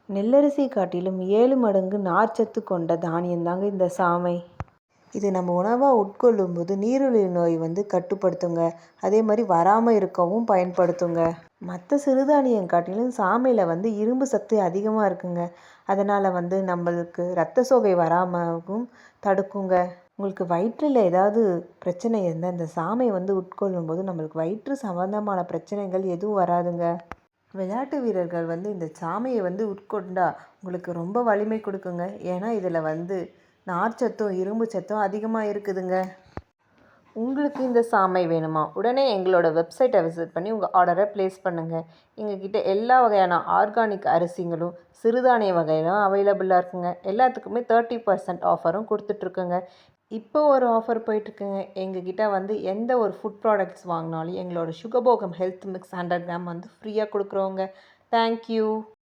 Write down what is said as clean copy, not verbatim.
நெல்லரிசி காட்டிலும் 7 மடங்கு நார்ச்சத்து கொண்ட தானியம் தாங்க இந்த சாமை. இது நம்ம உணவாக உட்கொள்ளும்போது நீரிழிவு நோய் கட்டுப்படுத்துங்க. அதே மாதிரி வராமல் இருக்கவும் பயன்படுத்துங்க. மற்ற சிறுதானியம் காட்டிலும் சாமையில் இரும்பு சத்து அதிகமாக இருக்குங்க. அதனால் நம்மளுக்கு இரத்த சோகை வராமலும் தடுக்குங்க. உங்களுக்கு வயிற்றில் ஏதாவது பிரச்சனை இருந்தால் இந்த சாமை உட்கொள்ளும்போது நம்மளுக்கு வயிற்று சம்பந்தமான பிரச்சனைகள் எதுவும் வராதுங்க. விளையாட்டு வீரர்கள் இந்த சாமையை உட்கொண்டா உங்களுக்கு ரொம்ப வலிமை கொடுக்குங்க. ஏன்னா இதில் நார்ச்சத்தும் இரும்பு சத்தும் அதிகமாக இருக்குதுங்க. உங்களுக்கு இந்த சாமை வேணுமா? உடனே எங்களோட வெப்சைட்டை விசிட் பண்ணி உங்கள் ஆர்டரை ப்ளேஸ் பண்ணுங்கள். எங்ககிட்ட எல்லா வகையான ஆர்கானிக் அரிசிங்களும் சிறுதானிய வகையிலும் அவைலபிளாக இருக்குங்க. எல்லாத்துக்குமே 30% ஆஃபரும் கொடுத்துட்ருக்குங்க. இப்போ ஒரு ஆஃபர் போயிட்டுருக்குங்க. எங்ககிட்ட எந்த ஒரு ஃபுட் ப்ராடக்ட்ஸ் வாங்கினாலும் எங்களோட சுகபோகம் ஹெல்த் மிக்ஸ் 100 கிராம் ஃப்ரீயாக கொடுக்குறோங்க. தேங்க்யூ.